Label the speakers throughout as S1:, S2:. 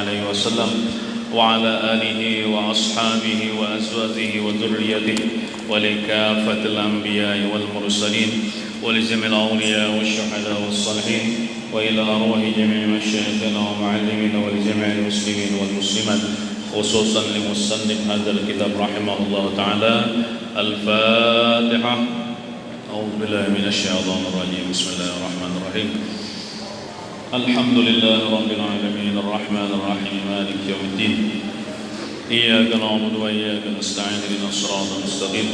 S1: عليه وسلم وعلى آله وأصحابه وأزواجه وذريته ولكافة الأنبياء والمرسلين ولجميع الأولياء والشهداء والصالحين وإلى أرواح جميع مشايخنا ومعلمينا ولجميع المسلمين والمسلمات خصوصا لمصنف هذا الكتاب رحمه الله تعالى. الفاتحة. أعوذ بالله من الشيطان الرجيم. بسم الله الرحمن الرحيم. الحمد لله رب العالمين الرحمن الرحيم مالك يوم الدين إياك نعبد وإياك نستعين اهدنا الصراط المستقيم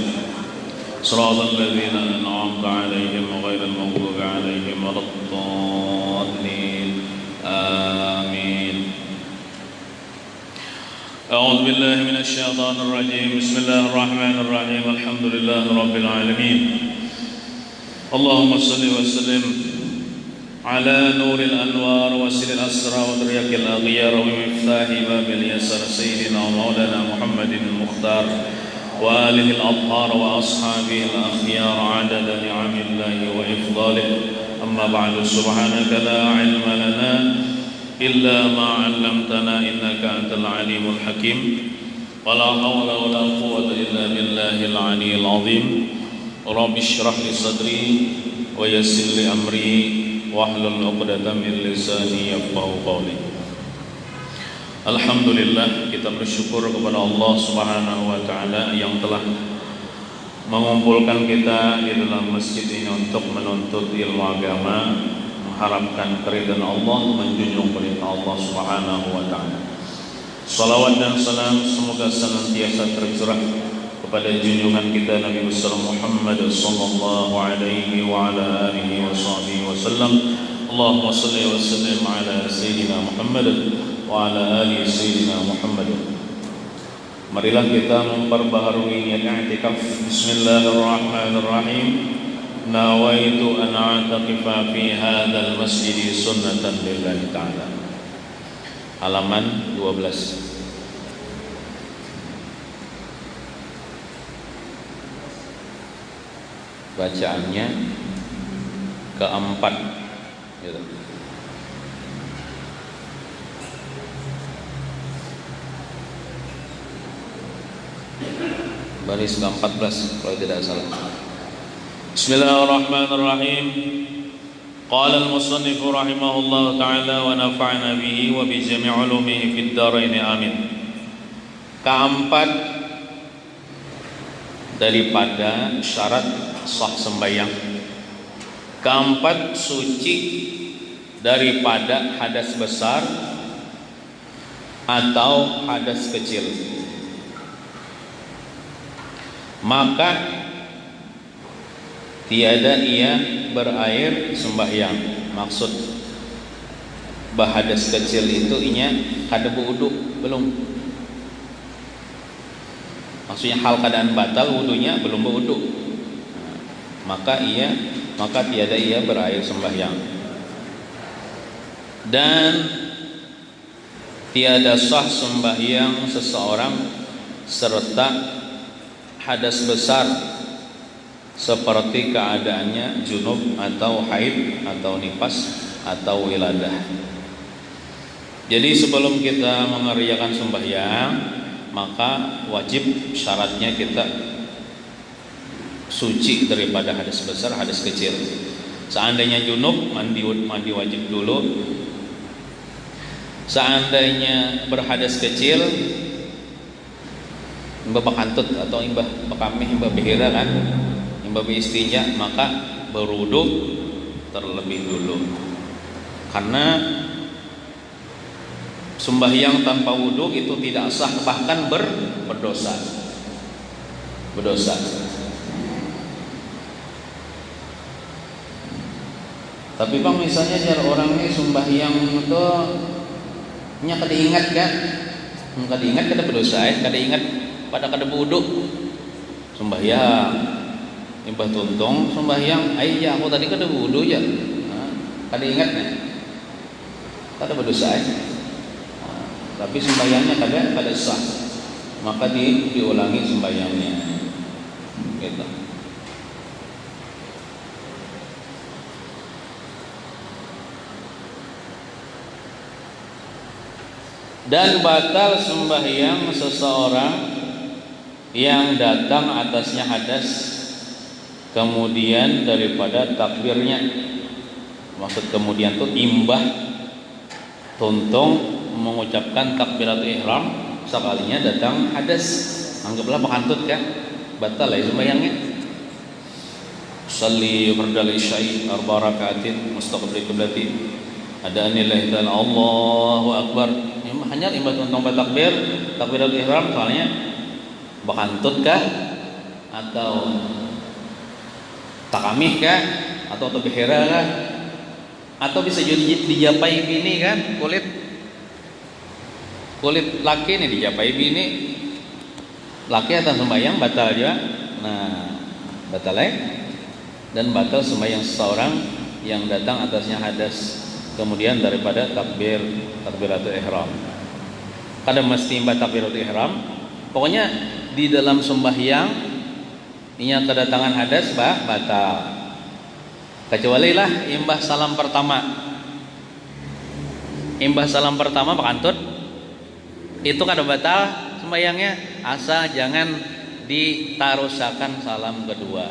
S1: صراط الذين أنعمت عليهم غير المغضوب عليهم ولا الضالين آمين. أعوذ بالله من الشيطان الرجيم. بسم الله الرحمن الرحيم. الحمد لله رب العالمين. اللهم صل وسلم على نور الأنوار وسر الأسرى وترياق الأغيار ومفتاح باب اليسر سيدنا ومولانا محمد المختار وآله الأطهار وأصحابه الأخيار عدد نعم الله وإفضاله. أما بعد سبحانك لا علم لنا إلا ما علمتنا إنك أنت العليم الحكيم ولا حول ولا قوة إلا بالله العلي العظيم. رب اشرح لي صدري ويسر لي أمري wahlul 'uqdatam min lisani yafqahu qawli. Alhamdulillah, kita bersyukur kepada Allah Subhanahu wa taala yang telah mengumpulkan kita di dalam masjid ini untuk menuntut ilmu agama, mengharapkan keridhaan Allah, menjunjung perintah Allah Subhanahu wa taala. Salawat dan salam semoga senantiasa tercurah kepada junjungan kita Nabi besar Muhammad sallallahu alaihi wa ala alihi wasallam. Allahumma salli wa sallim ala sayyidina Muhammad wa ala ali sayyidina Muhammad. Marilah kita memperbaharui niat i'tikaf. Bismillahirrahmanirrahim. Nawaitu an a'taqifa fi hadzal masjid sunnatan lillahi ta'ala. Halaman 12. Bacaannya keempat gitu. Baris ke-14 kalau tidak salah. Bismillahirrahmanirrahim. Qala al-musannif rahimahullah ta'ala wa nafa'na bihi wa bi jami' ulumihi fid dharain amin. Keempat daripada syarat sah sembahyang. Keempat, suci daripada hadas besar atau hadas kecil. Maka tiada ia berair sembahyang. Maksud bahadas kecil itu inya kada wudu belum. Maksudnya hal keadaan batal wudunya belum berwudu. Maka tiada ia berair sembahyang. Dan tiada sah sembahyang seseorang serta hadas besar seperti keadaannya junub atau haid atau nifas atau wiladah. Jadi sebelum kita mengerjakan sembahyang, maka wajib syaratnya kita suci daripada hadas besar, hadas kecil. Seandainya junub, mandi wajib dulu. Seandainya berhadas kecil, imbah bakantut atau imbah bakamih, imbah behira kan, imbah beistinja, maka berwudu terlebih dulu. Karena sembahyang tanpa wudu itu tidak sah, bahkan berdosa. Tapi bang, misalnya jar orang ini sembahyang itu nya kada ingat kan? Kada ingat kada berdosa, kada ingat pada kada wudu. Sembahyang imbah tuntung sembahyang, ya aku tadi kada wudu ya. Kada ingat nih. Kada berdosa. Tapi sembahyangnya kada sah. Maka diulangi sembahyangnya. Gitu. Dan batal sembahyang seseorang yang datang atasnya hadas kemudian daripada takbirnya. Maksud kemudian tuh imbah tuntung mengucapkan takbiratul ihram sekalinya datang hadas. Anggaplah bekantut kan, batal ya sembahyangnya. Shalli fardal isya'i arba rakaatin mustaqbil qiblati. Ada nilai dan Allahu akbar. Hanya imbah tuntung takbir, takbiratul ihram soalnya bekantut kah atau takamih kah atau bihira kah atau bisa jadi dijapai bini kan, kulit laki nih dijapai bini, laki atas sembahyang batal juga. Nah, batal ya. Dan batal sembahyang seseorang yang datang atasnya hadas kemudian daripada takbiratul ihram. Kada mesti imbah takbiratul ihram. Pokoknya di dalam sembahyang ini kedatangan hadas batal. Kecuali lah imbah salam pertama. Imbah salam pertama bekantut itu kada batal sembahyangnya, asal jangan ditarusakan salam kedua.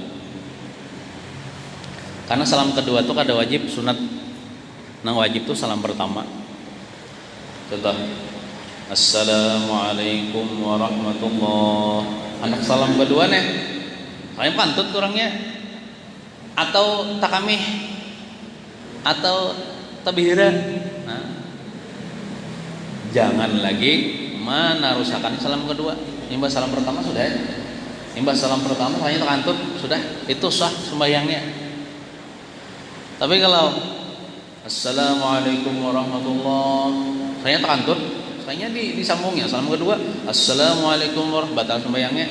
S1: Karena salam kedua itu kada wajib, sunat. Nang wajib tuh salam pertama. Contoh, Assalamualaikum warahmatullahi. Anak salam kedua nih, saya pantut kurangnya, atau takamih, atau tabihira. Nah, jangan lagi menarusakan salam kedua. Imbas salam pertama sudah ya. Imbas salam pertama hanya terkantut sudah, itu sah sembahyangnya. Tapi kalau Assalamualaikum warahmatullahi, saya terkantut, saya disambungnya salam kedua, Assalamualaikum warahmatullahi, batal sembahyangnya.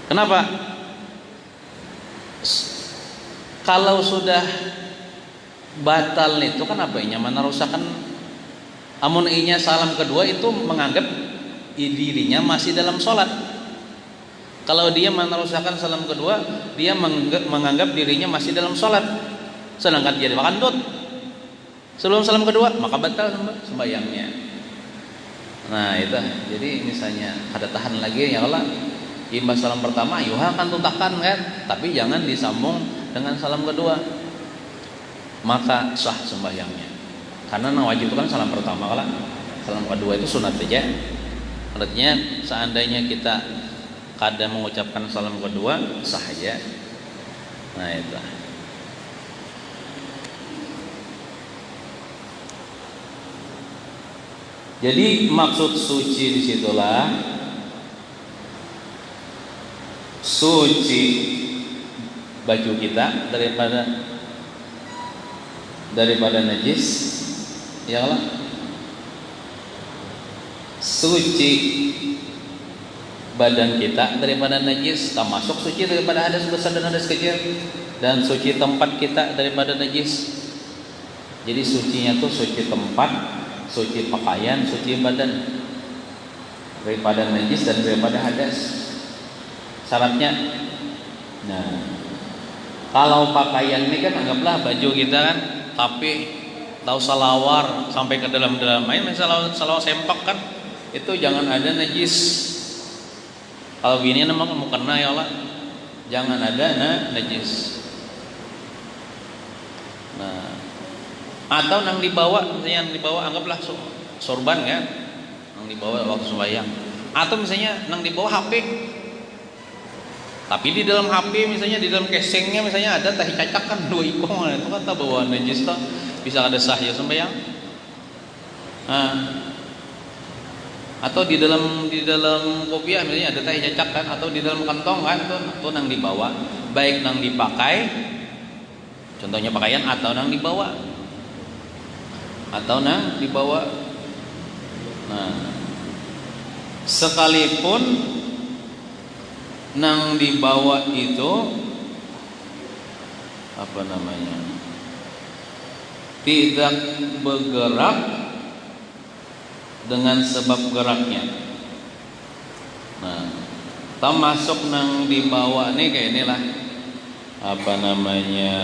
S1: Kenapa? Kalau sudah batal itu kan apa inya menarusakan, amun inya salam kedua itu menganggap dirinya masih dalam sholat. Kalau dia menarusakan salam kedua, dia menganggap dirinya masih dalam sholat, sedangkan dia makantut sebelum salam kedua, maka batal sembahyangnya. Nah itu, jadi misalnya ada tahan lagi ya Allah, imbas salam pertama yuha kan tuntakan kan, tapi jangan disambung dengan salam kedua, maka sah sembahyangnya. Karena yang wajib itu kan salam pertama, kalau salam kedua itu sunat saja. Artinya seandainya kita kadang mengucapkan salam kedua sah aja. Nah itu. Jadi maksud suci disitulah suci baju kita daripada najis, ya Allah. Suci badan kita daripada najis, termasuk suci daripada hadas besar dan hadas kecil, dan suci tempat kita daripada najis. Jadi sucinya tuh suci tempat, suci pakaian, suci badan daripada najis dan daripada hadas. Syaratnya, nah kalau pakaian ini kan anggaplah baju kita kan, tapi tahu salawar sampai ke dalam-dalam main, misalnya salawar sempak kan, itu jangan ada najis. Kalau gini memang mau kena ya Allah, jangan ada najis. Nah, atau nang dibawa, misalnya yang dibawa anggaplah sorban kan, nang dibawa waktu sembahyang. Atau misalnya nang dibawa HP, tapi di dalam HP misalnya di dalam casingnya misalnya ada tahi cacak kan, dua ikong, itu kan tak bawa najis toh, bisa ada sah ya sembahyang. Nah, atau di dalam kopiah misalnya ada tahi cacak kan, atau di dalam kantong kan, itu nang dibawa, baik nang dipakai, contohnya pakaian, atau nang dibawa. Nah, sekalipun nang dibawa itu apa namanya, tidak bergerak dengan sebab geraknya. Nah, termasuk nang dibawa nih kayak inilah apa namanya,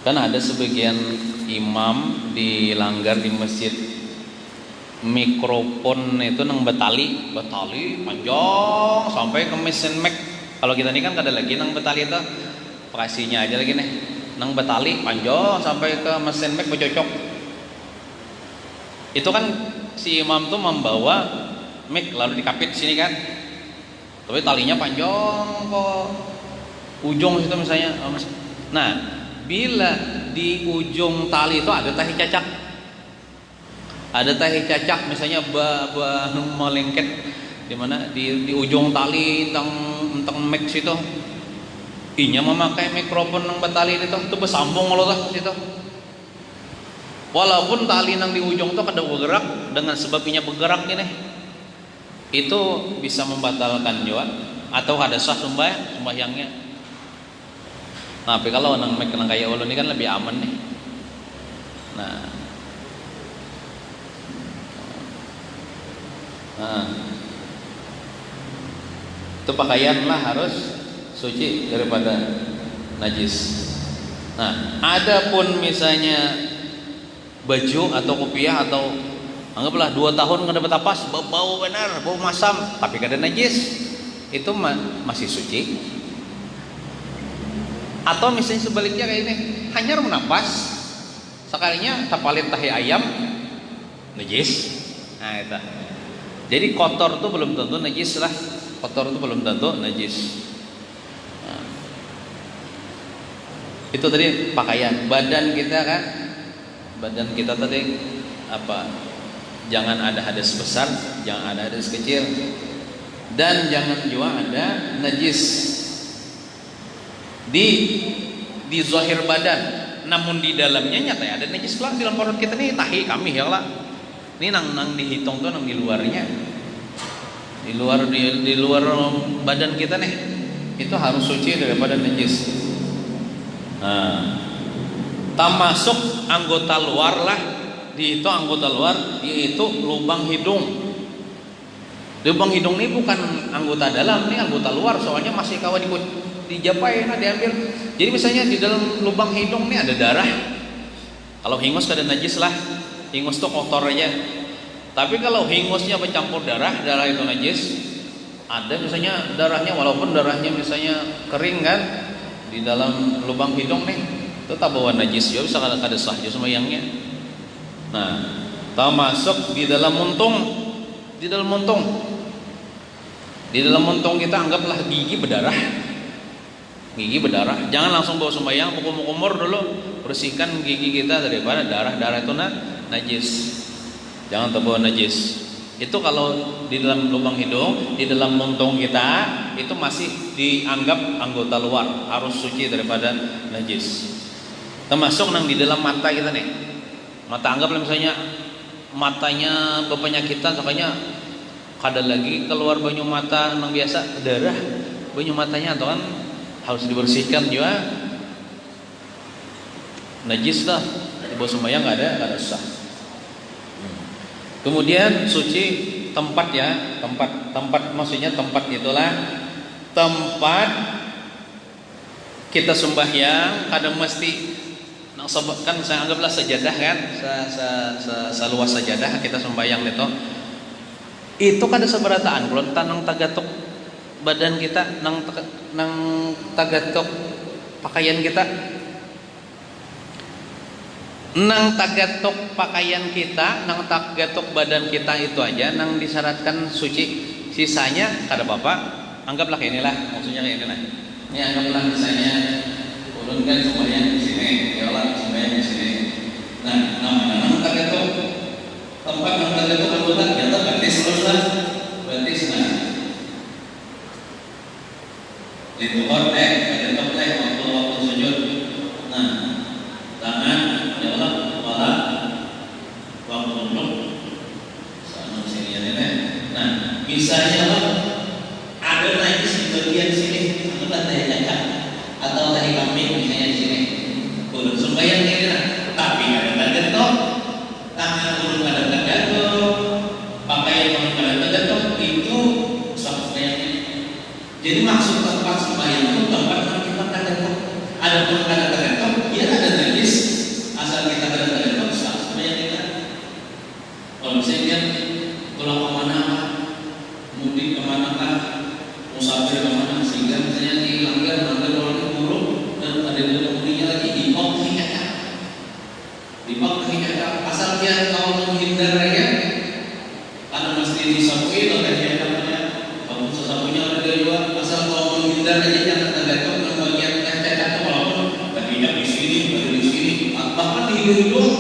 S1: kan ada sebagian
S2: imam dilanggar di masjid, mikrofon itu nang betali panjang sampai ke mesin mic. Kalau kita ini kan ada lagi nang betali itu pakasinya aja lagi nih, nang betali panjang sampai ke mesin mic bercocok. Itu kan si imam tuh membawa mic lalu dikapit sini kan, tapi talinya panjang ke ujung situ misalnya. Nah, bila di ujung tali itu ada tahi cacak, misalnya melengket di mana di ujung tali tentang mic situ, inya memakai mikrofon yang betali itu bersambung kalau tah situ. Walaupun tali nang di ujung tuh kada bergerak, dengan sebab inya bergerak ini, itu bisa membatalkan juga atau ada sah sembahyangnya. Nah, tapi kalau nang mic nang kayak ulun ini kan lebih aman nih. Nah, itu pakaianlah harus suci daripada najis. Nah, adapun misalnya baju atau kopiah atau anggaplah 2 tahun nggak dapat tapas, bau benar, bau masam, tapi kada najis, itu masih suci. Atau misalnya sebaliknya kayak ini, hanya menapas sekalinya tapalit tahi ayam najis. Nah, itu. Jadi kotor tuh belum tentu najis lah. Kotor itu belum tentu najis. Nah, itu tadi pakaian. Badan kita tadi apa? Jangan ada hadas besar, jangan ada hadas kecil, dan jangan juga ada najis di zahir badan, namun di dalamnya nyata ada najis lah. Di dalam perut kita nih tahi kami ya lah. Ini nang dihitung tuh nang di luarnya, di luar badan kita nih, itu harus suci daripada najis. Nah, termasuk anggota luar lah, itu anggota luar yaitu lubang hidung. Lubang hidung ini bukan anggota dalam, ini anggota luar, soalnya masih kawan dijapai, diambil. Jadi misalnya di dalam lubang hidung ini ada darah. Kalau hingus kada najis lah, hingus tuh kotor aja. Tapi kalau hingusnya bercampur darah itu najis. Ada misalnya darahnya, walaupun darahnya misalnya kering kan, di dalam lubang hidung nih, itu tak bawa najis juga, bisa kada sah juga sembahyangnya. Nah, termasuk di dalam muntung, di dalam muntung kita anggaplah gigi berdarah. Jangan langsung bawa sembahyang, kumur dulu, bersihkan gigi kita daripada darah itu najis. Jangan terbawa najis. Itu kalau di dalam lubang hidung, di dalam muntung kita, itu masih dianggap anggota luar, harus suci daripada najis. Termasuk nang di dalam mata kita nih. Mata, anggaplah misalnya matanya berpenyakitan, makanya kada lagi keluar banyu mata nang biasa darah banyu matanya, atau kan harus dibersihkan juga, najis lah, dibawa sembahyang nggak ada sah. Kemudian suci tempat ya, tempat maksudnya tempat itulah tempat kita sembahyang. Kadang mesti kan saya anggaplah sajadah kan, seluas sajadah kita sembahyang itu kada seberataan kalau tanang tagatok badan kita, nang tagatok pakaian kita, nang tagatok pakaian kita, nang tagatok badan kita, itu aja nang disyaratkan suci. Sisanya kada apa-apa. Anggaplah kayak inilah, maksudnya kayak inilah. Ini anggaplah misalnya ulun kan sembahyang di sini, ya Allah sembahyang di sini. Nah, nang tagatok tempat nang tagatok anggota kita batis teruslah, batis nah. Dituhor ada top waktu sujud. Nah, tangan ya Allah kepala waktu duduk sama sini ini. Nah, misalnya ada najis di bagian sini, anggaplah tahi cacak atau tahi kambing misalnya di sini. Ulun sembahyang ini lah, tapi ada tagatok, tangan ulun ada tagatok, pakaian ulun ada tagatok, itu sah sembahyangnya. Jadi maksud tempat sembahyang itu tempat yang kita tagatok. Ada pun kada tagatok, ya ada najis, asal kita misalnya pulang kemana, mudik kemana kah, musafir kemana, sehingga misalnya dilanggar orangnya buruk dan ada di kemudiannya lagi dipak hijab asal dia tahu menghindar ya, karena mesti disabui atau hijabnya, kalau sesapunya ada dua, asal tahu menghindar aja jangan tergantung dengan bagian hijab walaupun hijab di sini, baru di sini, bahkan di hidung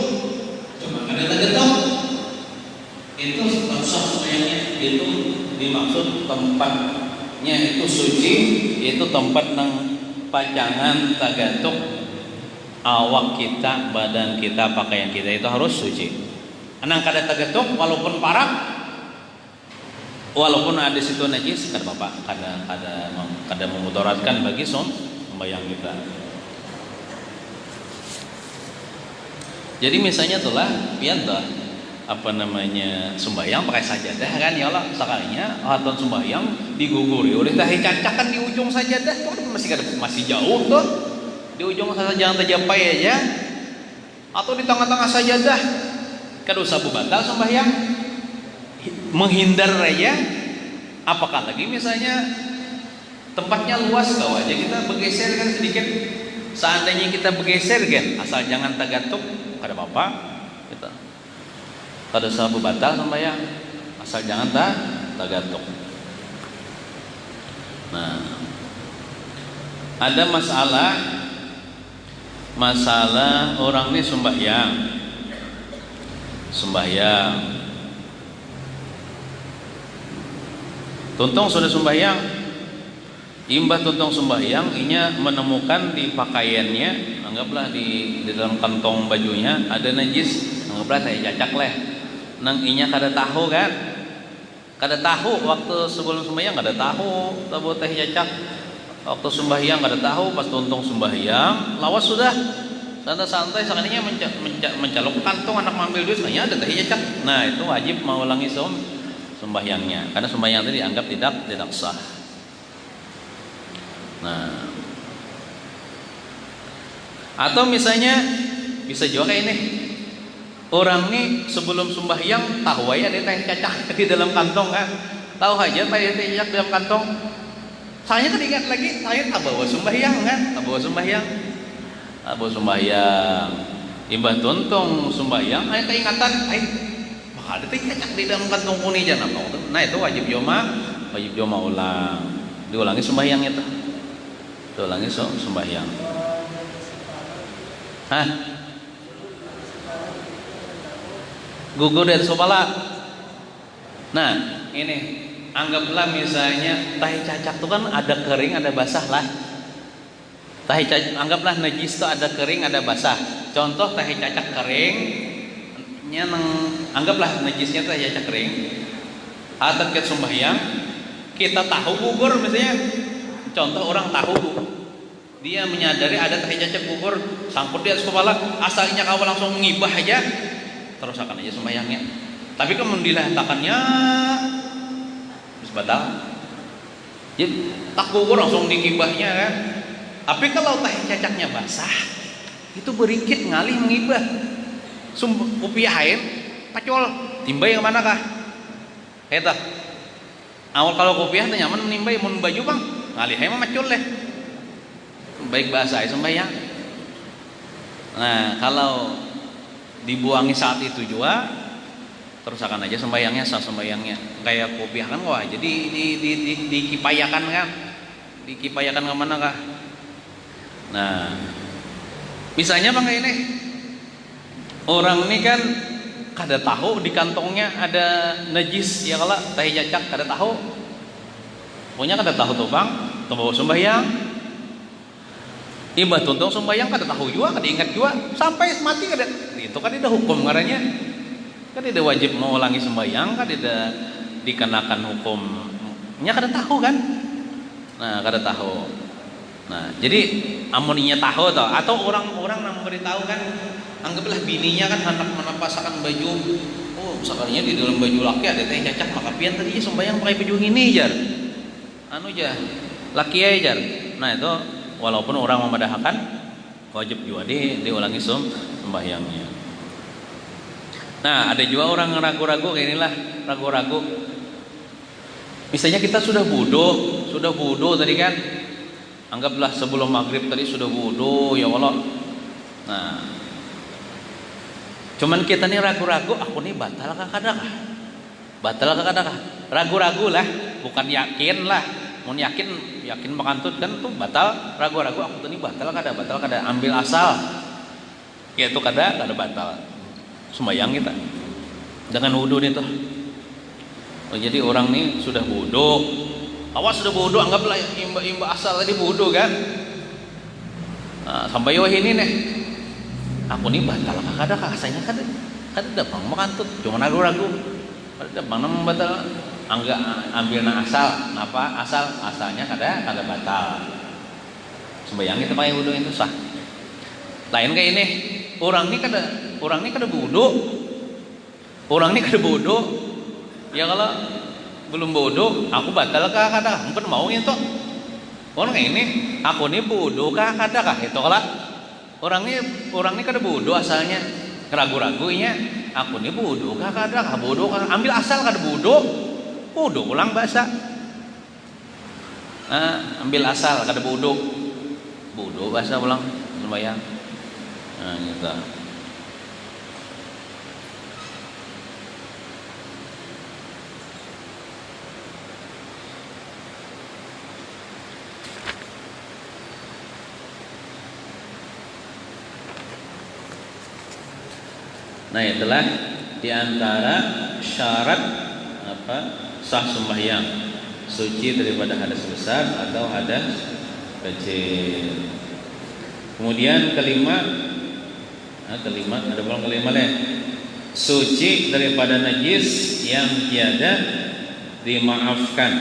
S2: cuma ada tergantung. Itu sah semuanya, itu dimaksud tempatnya itu suci, itu tempat nang pacangan tagatuk awak kita, badan kita, pakaian kita itu harus suci. Anang kada tagatuk walaupun parah, walaupun ada situ najis, kada apa, kada memudaratkan bagi sembahyang kita. Jadi misalnya itulah pianta apa namanya sembahyang pakai sajadah kan ya Allah, sekalinya haton sembahyang diguguri oleh tahi cacak kan di ujung sajadah tuh masih jauh tuh, di ujung sajadah jangan tercapai aja, atau di tengah-tengah sajadah kada usah batal sembahyang, menghindar aja. Apakah lagi misalnya tempatnya luas kau aja kita bergeser kan sedikit, seandainya kita bergeser kan asal jangan tagatuk kada apa-apa kita. Kada sabu batal sembahyang asal jangan tagatuk. Nah, ada masalah orang ini sembahyang tuntung sudah sembahyang, imbah tuntung sembahyang inya menemukan di pakaiannya, anggaplah di dalam kantong bajunya ada najis, anggaplah tahi cacak leh nang inya kada tahu kan, kada tahu waktu sebelum sembahyang kada tahu tahu tahi cacak, waktu sembahyang kada tahu, pas tuntung sembahyang lawas sudah santai-santai sekalinya mencalok kantong anak mengambil duit hanya ada tahi cacak. Nah itu wajib mengulangi sembahyangnya karena sembahyang itu dianggap tidak sah. Nah, atau misalnya bisa juga kayak ini, orang nih sebelum sembahyang tahu aja ada teh cacak di dalam kantong kan, tahu aja teh cacak di dalam kantong. Saya teringat lagi, saya tak bawa sembahyang kan, tak bawa sembahyang. Imbah tuntung sembahyang, saya keingatan, bakal ada teh cacak di dalam kantong kuni jangan apa. Nah itu wajib joma ulang, diulangi sembahyangnya tuh. Diulangi sembahyang. Hah? Gugur dari sopala. Nah, ini anggaplah misalnya tahi cacak itu kan ada kering, ada basah lah. Tahi cacak, anggaplah najis itu ada kering, ada basah. Contoh tahi cacak kering, anggaplah najisnya tahi cacak kering. Atau kita sembahyang, kita tahu gugur misalnya. Contoh orang tahu, dia menyadari ada tahi cacak gugur, sangkut di atas kepala, asalnya kau langsung ngibah aja. Terus akan aja sembahyangnya. Tapi kemudian dilahtakannya bisa batal. Jadi tak gugur langsung dikibahnya kan. Tapi kalau tahi cacaknya basah, itu berikit ngalih mengibah. Upiahin, pacol, timbay ke mana kah? Eta. Awal kalau kopiah teh nyaman menimbay mun baju bang, ngalih mah macul deh. Baik bahasa sembahyang. Nah, kalau dibuangi saat itu juga terus akan aja sembahyangnya sah sembahyangnya kayak kopiah kan wah jadi dikipayakan kan, dikipayakan ke mana kah? Nah misalnya bang kayak ini orang ini kan kada tahu di kantongnya ada najis ya kalau tahi cacak kada tahu, punya kada tahu tuh bang tuh bawa sembahyang imbah tuntung sembahyang kada tahu juga, kada ingat juga sampai mati kada, itu kan tidak hukum ngarannya, kan tidak wajib mengulangi sembahyang, kan tidak dikenakan hukumnya kada tahu kan. Nah kada tahu. Nah jadi amuninya tahu toh, atau orang-orang yang memberitahu kan, anggaplah bininya kan hendak menapasakan baju, oh sekalinya di dalam baju laki ada teh cacak, maka pian tadi sembahyang pakai baju ini jar, anu jar laki aja jar. Nah itu walaupun orang memadahkan wajib juga diulangi sembahyangnya. Nah, ada juga orang ragu-ragu kayak inilah, ragu-ragu. Misalnya kita sudah wudu tadi kan. Anggaplah sebelum maghrib tadi sudah wudu, ya Allah. Nah, cuman kita nih ragu-ragu, aku nih batal kah kadakah? Batal kah kadakah? Ragu-ragu lah, bukan yakin lah. Mau yakin makantut kan tuh batal, ragu-ragu aku tuh nih batal kada, ambil asal. Ya itu kada batal. Sembayang kita dengan wudu nih tuh. Oh, jadi orang nih sudah wudu. Awas sudah wudu, anggaplah imba asal tadi wudu kan. Nah, sampai ini nih. Aku nih batal kada kasanya kada dapang makantut, cuma ragu-ragu. Kada dapang nang batal. Angga ambil asal, napa asalnya kada batal. Sembayang kita pakai wudu itu sah. Lain kayak ini, orang ini kada wudu. Orang ini kada wudu. Ya kalau belum wudu, aku batal kah kada? Mungkin mau itu. Orang ini, aku ini wudu kah kada kah? Itu kalau orang ini kada wudu asalnya, ragu-ragunya. Aku ini wudu kah kada kah? Wudu kah? Ambil asal kada wudu. Wudu ulang bahasa. Ambil asal kada wudu. Wudu bahasa ulang sembahyang. Nah, gitu. Nah, itulah diantara syarat sah sembahyang, suci daripada hadas besar atau hadas kecil. Kemudian kelima ada belum kelima deh. Suci daripada najis yang tiada dimaafkan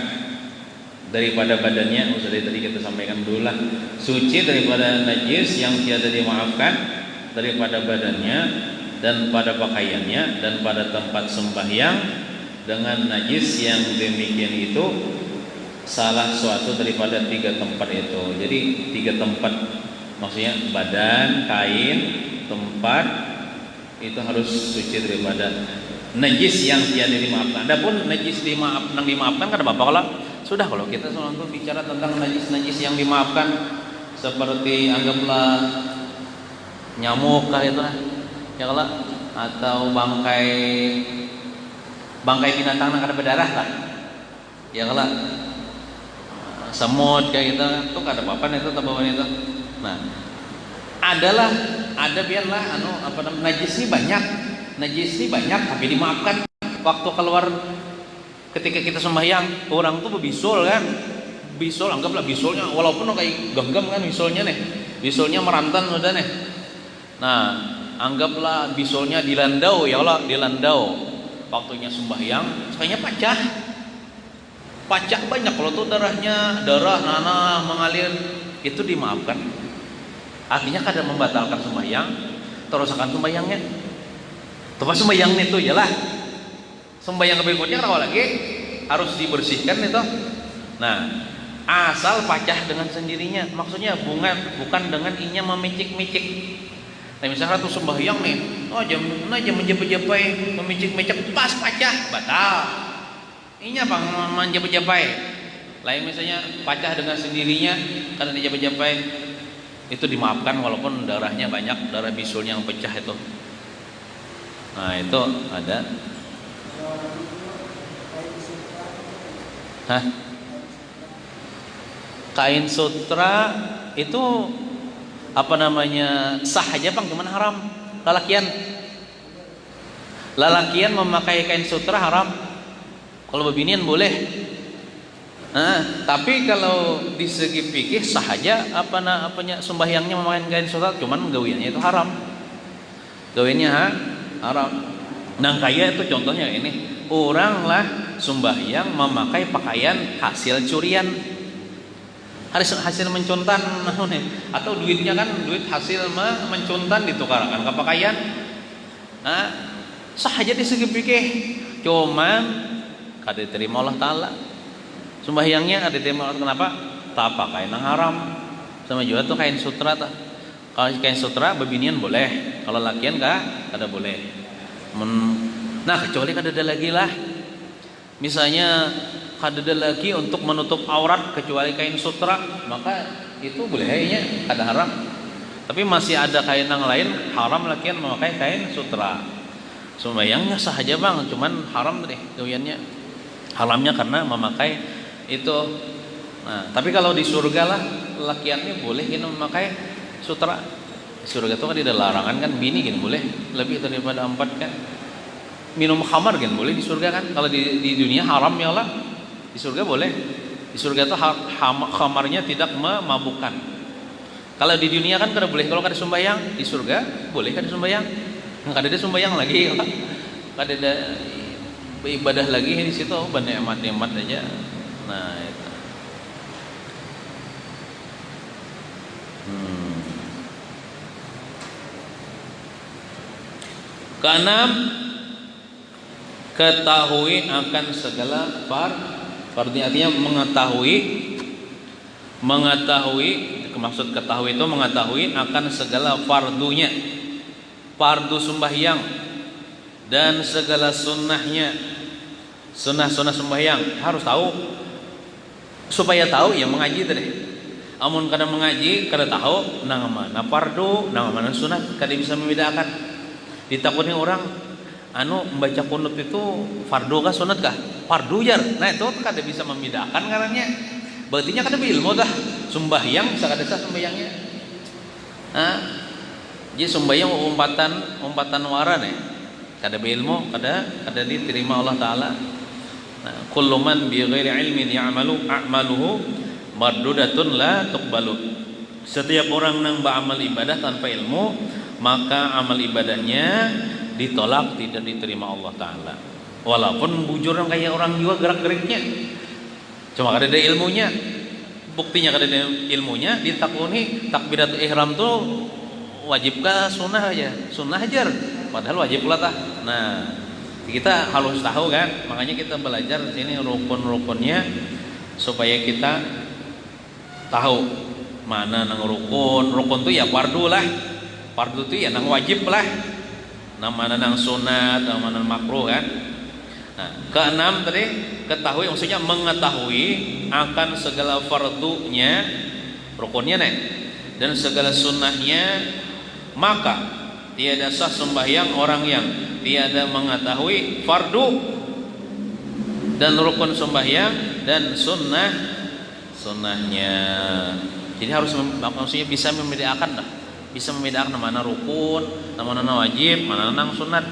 S2: daripada badannya. Tadi kita sampaikan dulu lah. Suci daripada najis yang tiada dimaafkan daripada badannya dan pada pakaiannya dan pada tempat sembahyang dengan najis yang demikian itu salah suatu daripada 3 tempat itu. Jadi 3 tempat maksudnya badan, kain, tempat itu harus suci daripada najis yang tiada dimaafkan. Adapun najis dimaafkan kada apa-apa kalau kita selalu bicara tentang najis yang dimaafkan seperti anggaplah nyamuk kah itu ya kalau atau bangkai binatang yang kada berdarah lah. Ya kalau semut kayak gitu tuh kada apa-apa itu tabawan itu. Nah, ada biarlah najis ini banyak tapi dimaafkan waktu keluar ketika kita sembahyang. Orang tuh berbisul kan. Bisul anggaplah bisulnya walaupun kayak genggam kan bisulnya nih. Bisulnya merantan udah nih. Nah, anggaplah bisulnya dilandau ya Allah, dilandau. Waktunya sembahyang, kayaknya pacak banyak kalau tuh darah nanah mengalir, itu dimaafkan. Artinya kada membatalkan sembahyang, terus akan sembahyangnya. Tempat sembahyang itu yalah. Sembahyang berikutnya kalau lagi harus dibersihkan itu. Nah, asal pacah dengan sendirinya, maksudnya bukan dengan inya memicik-micik. Nah, misalnya tuh sembahyang nih, jam menjapai, memicik-micik pas pacah, batal. Ini apa menjapai? Lain misalnya pacah dengan sendirinya karena dijapai, itu dimaafkan walaupun darahnya banyak, darah bisulnya yang pecah itu. Nah, itu ada. Kain sutra itu sah aja bang, cuman haram. Lalakian memakai kain sutra haram. Kalau bebinian boleh. Tapi kalau di segi fikih sah aja sembahyangnya memakai kain sutra, cuman gawiannya itu haram. Gawiannya haram. Nah, kayak itu contohnya ini. Orang lah sembahyang memakai pakaian hasil curian. Hasil mencuntan atau duitnya kan duit hasil mencuntan ditukarkan ke pakaian. Sah aja di segi fikih, cuman kada diterima Allah Ta'ala. Sembahyangnya kada diterima Allah. Kenapa? Tak pakai yang haram. Sama juga tuh kain sutra tuh. Kalau kain sutra bebinian boleh, kalau lakian kada boleh. Nah kecuali kadada lagi lah, misalnya kadada lagi untuk menutup aurat kecuali kain sutra, maka itu boleh kayaknya kada haram. Tapi masih ada kain yang lain haram lakian memakai kain sutra. Sembayangnya sah aja bang, cuman haram deh gawiannya. Haramnya karena memakai itu. Nah, tapi kalau di surga lah lakiannya boleh gitu memakai sutra. Di surga itu kan tidak larangan kan, bini kan boleh lebih daripada 4 kan. Minum khamar kan boleh di surga kan. Kalau di dunia haram ya Allah. Di surga boleh. Di surga itu khamarnya tidak memabukkan. Kalau di dunia kan kada boleh. Kalau kada sembahyang, di surga boleh kada sembahyang. Kada ada sembahyang lagi, kada ada ibadah lagi di situ, bernikmat-nikmat aja. Nah itu. Keenam, ketahui akan segala fardhu, artinya mengetahui, maksud ketahui itu mengetahui akan segala fardunya, fardu sembahyang dan segala sunnahnya, sunnah sembahyang harus tahu. Supaya tahu ya mengaji deh. Amun kada mengaji kada tahu nang mana fardu, nang mana sunnah, kada bisa membedakan. Ditakutnya orang membaca kunut itu fardu kah sunat kah? Fardu jar. Nah itu kada bisa membedakan karanya. Berartinya kada ilmu dah. Sembahyang bisa kada sah sembahyangnya. Jadi sembahyang umpatan waran ya. Kada beilmu, kada diterima Allah taala. Nah, kullu man bi ghairi ilmin a'maluhu mardudatun la tuqbalu. Setiap orang nang beramal ibadah tanpa ilmu, maka amal ibadahnya ditolak, tidak diterima Allah taala. Walaupun bujur kayak orang juga gerak-geriknya, cuma kada ada ilmunya. Buktinya kada ada ilmunya, ditakuni takbiratul ihram tuh wajib kah sunnah aja? Sunnah ajar, padahal wajib lah tah. Nah, kita harus tahu kan, makanya kita belajar di sini rukun-rukunnya supaya kita tahu mana nang rukun. Rukun tuh ya fardu lah. Fardu itu ya nang wajib lah, nang mana nang sunat, nang mana makruh kan. Nah, keenam tadi ketahui, maksudnya mengetahui akan segala fardunya, rukunnya nih, dan segala sunnahnya, maka tiada sah sembahyang orang yang tiada mengetahui fardu dan rukun sembahyang dan sunnahnya. Jadi harus maksudnya bisa membedakan dah. Bisa membedakan mana rukun, mana wajib, mana nang sunat.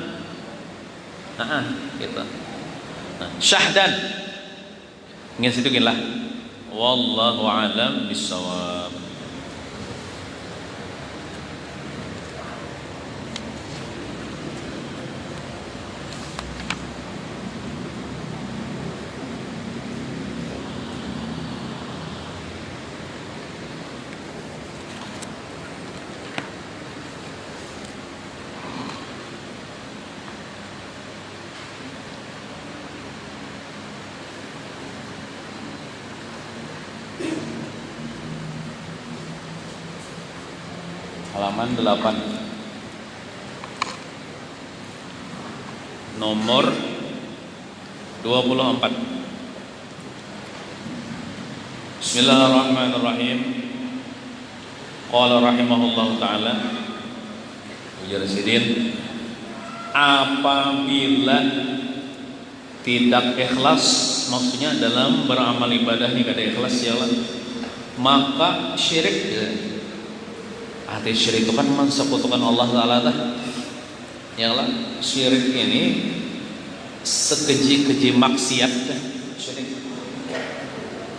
S2: Gitu. Nah, syahdan. Ingin situ gini lah. Wallahu a'lam bishawab. Halaman 8 nomor 24. Bismillahirrahmanirrahim. Qala rahimahullahu ta'ala, ujar sidin, apabila tidak ikhlas, maksudnya dalam beramal ibadah ini kada ikhlas ya Allah, maka syirik. Arti syirik itu kan mensekutukan Allah Ta'ala dah. Ya Allah, syirik ini sekeji-keji maksiat kan?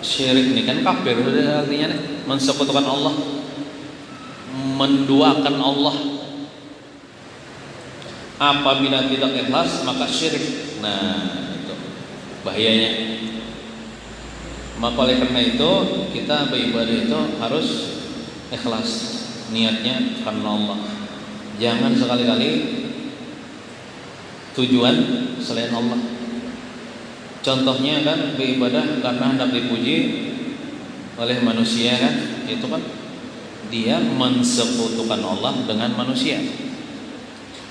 S2: Syirik ini kan kafir artinya nih, mensekutukan Allah, menduakan Allah. Apabila tidak ikhlas maka syirik. Nah, itu bahayanya. Maka oleh karena itu kita beribadah itu harus ikhlas, niatnya karena Allah. Jangan sekali-kali tujuan selain Allah. Contohnya kan beribadah karena hendak dipuji oleh manusia kan, itu kan dia mensekutukan Allah dengan manusia.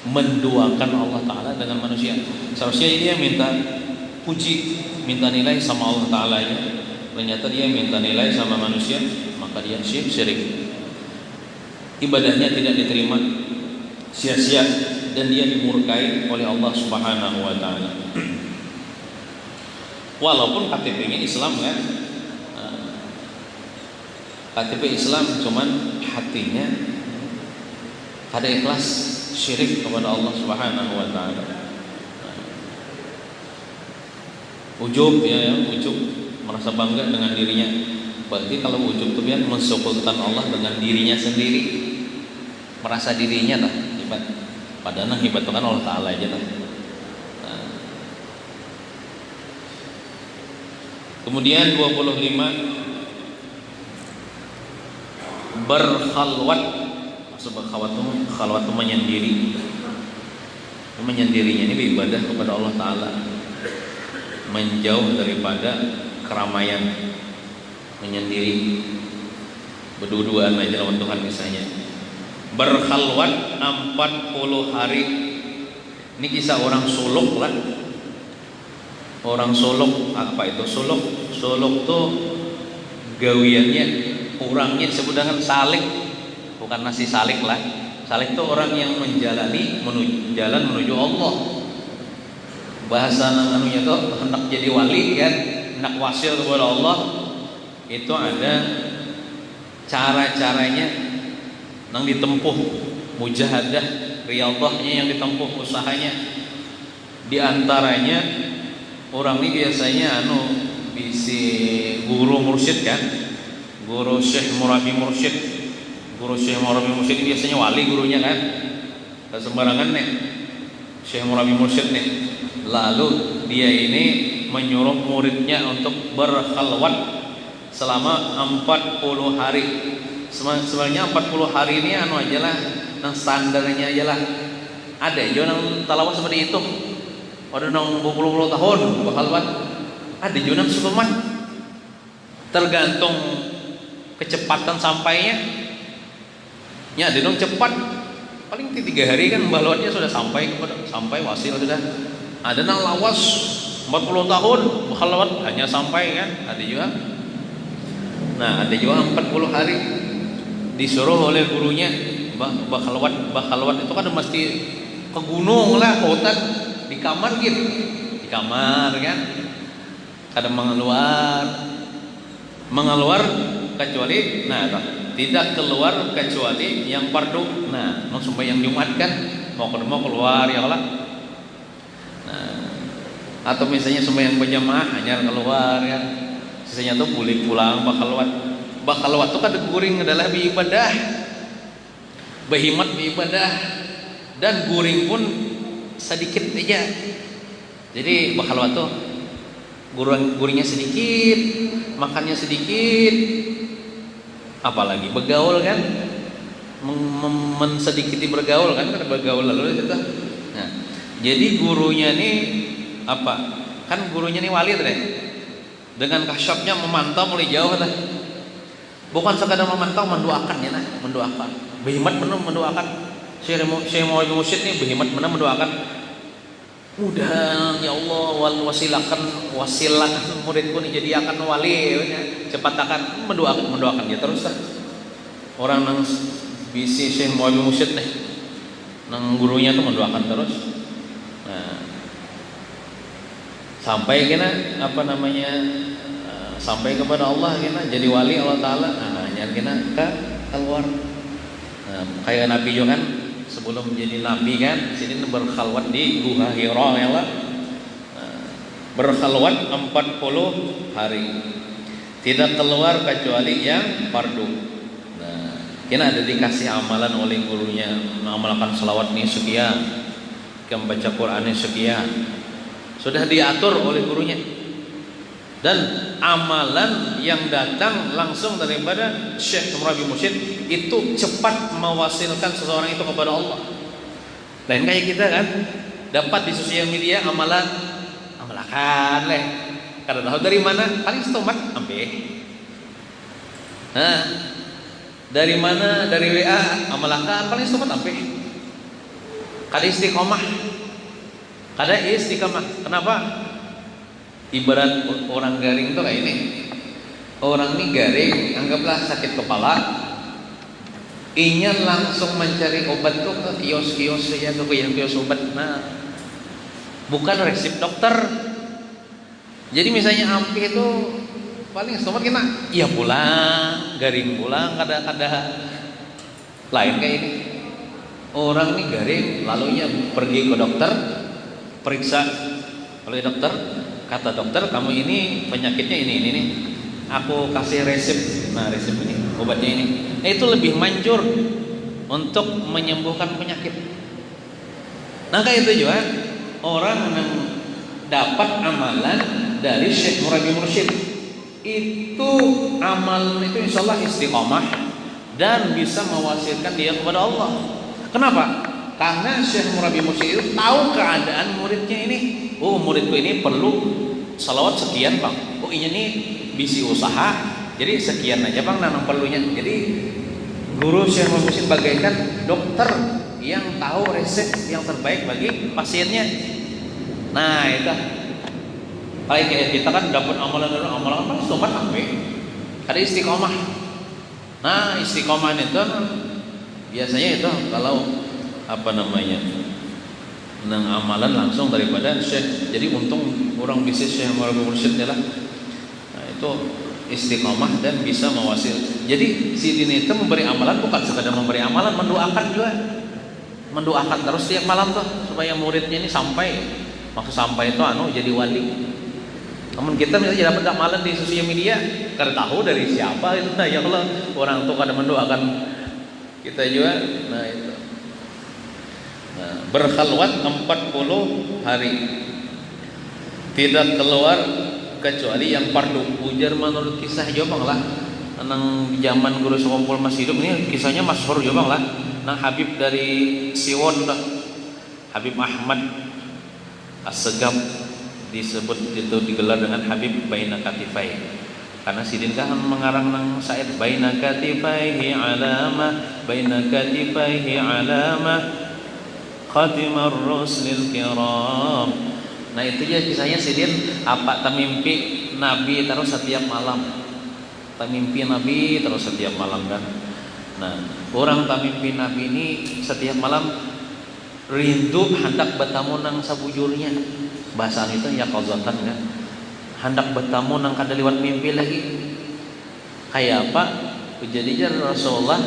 S2: menduakan Allah Ta'ala dengan manusia. Seharusnya dia minta puji, minta nilai sama Allah Ta'ala ya. Ternyata dia minta nilai sama manusia, maka dia syirik. Ibadahnya tidak diterima, sia-sia, dan dia dimurkai oleh Allah Subhanahu wa Ta'ala. Walaupun KTP-nya Islam kan, KTP Islam, cuman hatinya ada ikhlas syirik kepada Allah Subhanahu wa Ta'ala. Ujub ya, ujub, merasa bangga dengan dirinya. Berarti kalau ujub itu kan mensekutukan Allah dengan dirinya sendiri, merasa dirinya lah hebat. Padahal hebat itu kan Allah Ta'ala aja lah. Kemudian 25, berkhalwat. Maksud berkhalwat itu menyendiri. Menyendirinya ini beribadah kepada Allah Ta'ala, menjauh daripada keramaian, menyendiri, berdua-duaan aja lawan Tuhan misalnya. Berkhalwat 40 hari. Ini kisah orang suluk lah. Orang suluk, apa itu suluk? Suluk tuh gawiannya, orangnya disebut dengan salik, bukan nasi salik lah. Salik itu orang yang menjalani jalan menuju Allah. Bahasa anunya tuh hendak jadi wali kan, hendak wasil kepada Allah. Itu ada cara-caranya yang ditempuh, mujahadah, riyadhahnya yang ditempuh, usahanya. Di antaranya orang ini biasanya bisi guru mursyid kan, guru syekh murabi mursyid. Guru syekh murabi mursyid ini biasanya wali gurunya kan, gak sembarangan nih syekh murabi mursyid nih. Lalu dia ini menyuruh muridnya untuk berkhalwat selama 40 hari. Sebenarnya 40 hari ini aja lah, nang standarnya aja lah. Ada juga nang talawah seperti itu. Ada nang 20 tahun berkhalwat. Ada juga nang sukuman. Tergantung kecepatan sampainya. Ya, ada nang cepat. Paling 3 hari kan balotnya sudah sampai wasil sudah. Ada nang lawas 40 tahun berkhalwat hanya sampai kan, ada juga. Nah, ada juga 40 hari disuruh oleh gurunya berkhalwat itu kan mesti ke gunung lah, hutan, di kamar gitu. Di kamar kan. Kadang mengeluar kecuali tidak keluar kecuali yang fardu. Nah, mau sembahyang Jumat kan mau keluar ya Allah. Atau misalnya sembahyang berjamaah hanya keluar ya. Sisanya tuh boleh pulang bakhalwat. Bakhalwat itu kan guring adalah ibadah. Behimat ibadah dan guring pun sedikit aja. Jadi bakhalwat tuh guringnya sedikit, makannya sedikit. Apalagi bergaul kan? Sedikit bergaul kan, bergaul lalu kita. Nah, jadi gurunya nih apa? Kan gurunya nih wali deh. Dengan kasyafnya memantau mulai jauh lah. Bukan sekadar memantau, mendoakan ya nah, mendoakan. Behimat benar mendoakan. Syekh Muhammad Mursyid nih behimat benar mendoakan. Mudah ya Allah wasilakan muridku nih jadi akan wali ya. Cepat akan mendoakan dia terus lah. Orang nang bisi Syekh Muhammad Mursyid nih. Nang gurunya tuh mendoakan terus. Nah, sampai kena sampai kepada Allah kena jadi wali Allah Ta'ala. Nyar kena keluar. Kayak Nabi juga kan sebelum menjadi Nabi kan sini berkhalwat di Gua Hira ya Allah. Berkhalwat 40 hari. Tidak keluar kecuali yang fardu. Nah, kena ada dikasih amalan oleh gurunya, mengamalkan selawat nih sekian, membaca Quran nih sekian. Sudah diatur oleh gurunya. Dan amalan yang datang langsung daripada Syekh Murabi Mursyid itu cepat mewasilkan seseorang itu kepada Allah. Lain kayak kita kan dapat di sosial media amalakan leh. Karena tahu dari mana? Paling stomat ambe. Dari mana? Dari WA amalakan paling stomat ambe. Kada istiqomah. Kada istiqomah. Kenapa? Ibarat orang garing tuh kayak ini. Orang ini garing, anggaplah sakit kepala. Inya langsung mencari obat tuh ke kios-kios saja, ke kios obat. Nah, bukan resep dokter. Jadi misalnya ampi itu paling selamat kita, ya pulang, garing pulang, kada lain kayak ini. Orang ini garing, lalunya pergi ke dokter, periksa oleh dokter, kata dokter kamu ini penyakitnya ini nih. Aku kasih resep, nah resep ini obatnya ini. Nah, itu lebih manjur untuk menyembuhkan penyakit. Nah kayak itu juga orang yang dapat amalan dari Syekh Murabi Mursyid, itu amalan itu insya Allah istiqomah dan bisa mewasilkan dia kepada Allah. Kenapa? Karena Syekh Murabi Mursyid itu tahu keadaan muridnya ini. Oh, muridku ini perlu salawat sekian bang. Oh, ini bisi usaha, jadi sekian aja bang nanam perlunya. Jadi guru Syekh Murabi Mursyid bagaikan dokter yang tahu resep yang terbaik bagi pasiennya. Nah itu kayak kita kan dapat amalan sobat ambil ada istiqomah. Nah istiqomah itu biasanya itu kalau apa namanya nang amalan langsung daripada Syekh. Jadi untung orang bisnis Syekh Murabi Mursyid lah. Nah itu istiqomah dan bisa mewasil. Jadi si dini itu memberi amalan bukan sekadar memberi amalan, mendoakan juga, mendoakan terus tiap malam tuh supaya muridnya ini sampai. Maksud sampai itu jadi wali. Namun kita misalnya dapat amalan di sosial media, kada tahu dari siapa itu. Nah ya Allah, orang tuh kada mendoakan kita juga. Nah itu. Nah, berkhalwat 40 hari. Tidak keluar kecuali yang fardu. Ujar menurut kisah Jomang lah. Nang zaman Guru Sokompol masih hidup ini kisahnya masyhur Jomang lah. Nang Habib dari Siwon lah. Habib Ahmad As-Segaf disebut itu digelar dengan Habib Baina Katifai karena sidin kan mengarang nang syair Baina Katifaihi alama Baina Katifaihi alama Khatimar Rusulil Kiram. Nah itu ya kisahnya sidin apa tamimpi Nabi terus setiap malam, tamimpi Nabi terus setiap malam kan. Nah orang tamimpi Nabi ini setiap malam rindu hendak bertamu nang sabujurnya. Bahasa itu ya qazatan kan. Hendak bertamu nang kada liwat mimpi lagi. Kayak apa? Jadi Rasulullah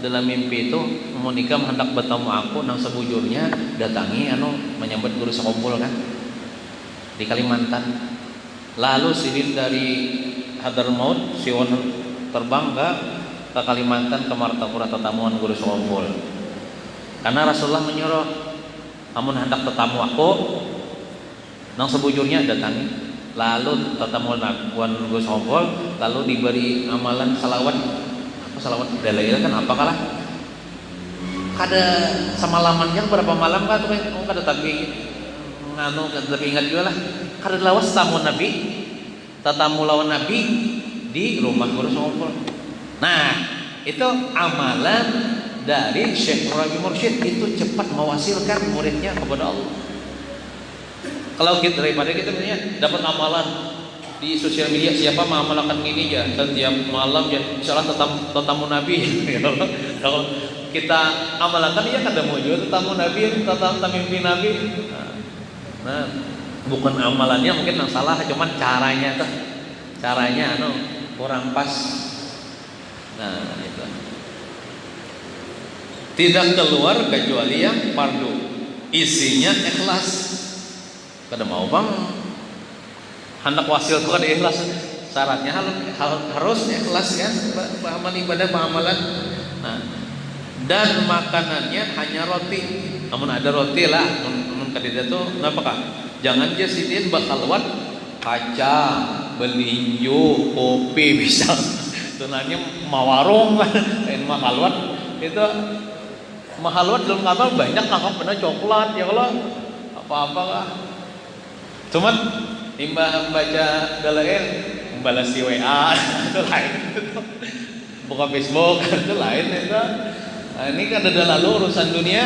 S2: dalam mimpi itu menikah hendak bertamu aku nang sabujurnya, datangi menyambut Guru Sokompol kan di Kalimantan. Lalu sidin dari Hadramaut Siwon terbang ke Kalimantan ke Martapura tetamuan Guru Sokompol. Karena Rasulullah menyuruh, namun hendak tetamu aku, nang sebujurnya datangi. Lalu tetamu Wan Guru Sokompol, lalu diberi amalan salawat. Apa salawat? Dalil kan apa kalah? Kada semalamannya berapa malam kan? Kada tapi tapi ingat juga lah. Kada lawas tamu Nabi, tetamu lawan Nabi di rumah Guru Sokompol. Nah itu amalan dari Syekh Murabi Mursyid, itu cepat mewasilkan muridnya kepada Allah. Kalau kita daripada kita punya dapat amalan di sosial media siapa mengamalkan ini ya setiap malam ya insyaallah tetamu Nabi. Kalau kita amalkan ya kada mau juga tetamu Nabi, tamimpi Nabi. Nah, bukan amalannya mungkin yang salah, cuman caranya tuh. Caranya kurang pas. Nah, itu. Tidak keluar kecuali yang fardu. Isinya ikhlas. Kada mau bang hendak wasil itu kada ikhlas. Syaratnya harus ikhlas kan, amal ibadah amalan. Nah, dan makanannya hanya roti. Namun ada roti lah. Namun kadida tuh apakah? Jangan jasidin bakhalwat kacang, belinjo, kopi bisa. Tunanya mawarung lah, lain mahalwat itu. Mahalwat dalam kapal banyak nangkap benar coklat ya Allah apa-apa lah. Cuman timbang baca galain membalas WA itu lain itu. Buka Facebook itu lain itu. Nah, ini kan ada lalu urusan dunia.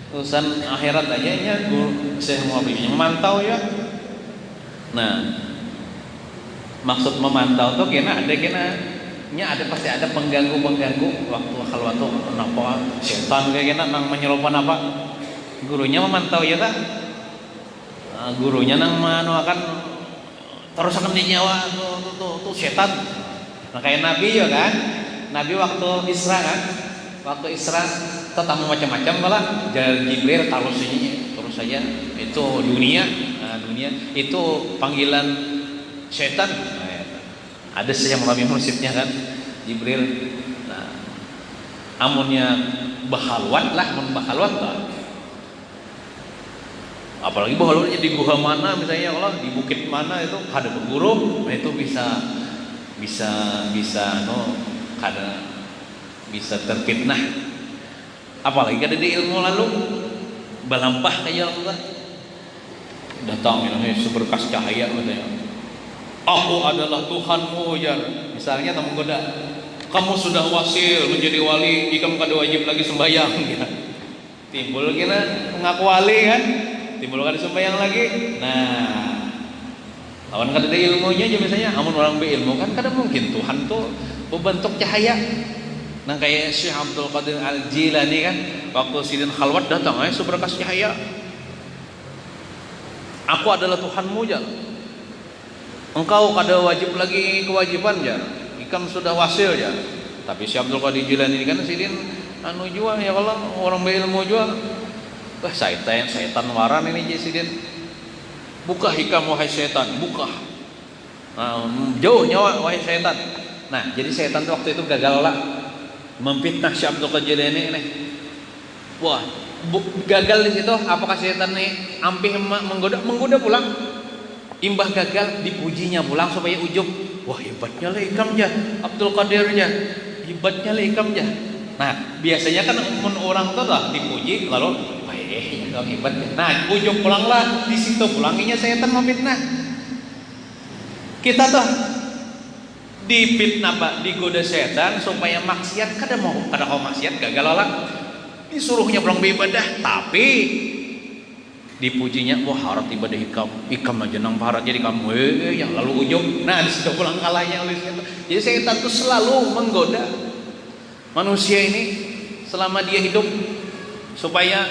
S2: urusan akhirat aja nya guru Syekh Muhammad memantau ya. Nah, maksud memantau tuh kena ada pasti ada pengganggu waktu khalwat tuh napa setan kayak kena nang menyerupan apa gurunya memantau ya tak. Gurunya nang akan terus akan dinyawa tuh setan. Nah kayak Nabi ya kan, Nabi waktu Isra kan, tetamu macam-macam malah jalan Jibril terus saja itu dunia itu panggilan setan. Ada yang melalui muridnya kan Jibril. Nah, amunnya bahalwat lah, apalagi bahalwatnya di gua mana misalnya, kalau di bukit mana itu ada berguru, nah itu bisa terfitnah. Apalagi ada di ilmu lalu balampah kayak Allah datang ini seberkas cahaya katanya. Aku adalah Tuhanmu ya. Misalnya tamu goda, kamu sudah wasil menjadi wali, ikam kada wajib lagi sembahyang ya. Timbul kira mengaku wali kan, timbul kada sembahyang lagi. Nah, lawan kada ada ilmunya aja misalnya, amun orang berilmu kan kada mungkin Tuhan tuh berbentuk cahaya. Nah kayak Syekh Abdul Qadir Al-Jilani kan, waktu sidin khalwat datang seberkas cahaya. Aku adalah Tuhanmu ya. Engkau kada wajib lagi kewajiban ya. Ikam sudah wasil ya. Tapi Syekh Abdul Qadir Jilani ini kan sidin jual ya, kalau orang berilmu jual. Wah setan waran ini sidin. Buka hikam wahai setan, buka. Jauh nyawa wahai setan. Nah, jadi setan tuh waktu itu gagal lah memfitnah Syekh Abdul Qadir Jilani ini. Wah, gagal di situ. Apakah setan nih ampih menggoda pulang? Imbah gagal dipujinya pulang supaya ujub. Wah, hebatnya lah ikam ya Abdul Qadirnya. Hebatnya lah ikam ya. Nah, biasanya kan orang tuh lah dipuji lalu wah ya hebat ya. Nah, ujub pulanglah, di situ pulanginya setan memfitnah. Kita tuh difitnah Pak, digoda setan supaya maksiat, kada mau maksiat gagal lah. Disuruhnya pulang beribadah, tapi dipujinya wah harap ibadah ikam aja nang parat jadi kamu yang lalu ujung. Nah di situ pulang kalahnya oleh setan. Jadi setan itu selalu menggoda manusia ini selama dia hidup supaya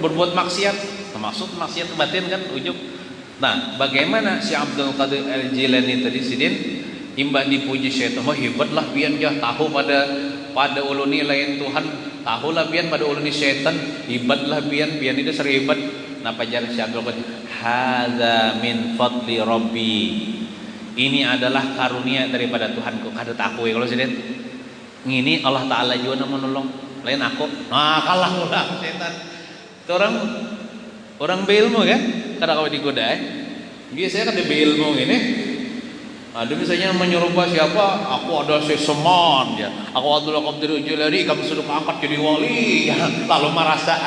S2: berbuat maksiat, termasuk maksiat batin kan ujung. Nah bagaimana si Abdul Qadir Al-Jilani tadi sidin imbah dipuji setan, wah hebatlah pian jah tahu pada uluni lain Tuhan, tahulah bian pada uluni setan, hebatlah bian itu seribat. Napa jar Syekh Abdul Qadir, hadza min fadli rabbi. Ini adalah karunia daripada Tuhanku. Kada tahu ya kalau sidin. Ini Allah Taala juga menolong, lain aku. Nah, kalah ulah setan. Itu orang berilmu kan, kada kau digoda. Biasanya kada berilmu gini. Ada misalnya menyerupa siapa? Aku ada seseman ya. Aku Abdul Qadir Jilani, kamu sudah angkat jadi wali ya. Lalu merasa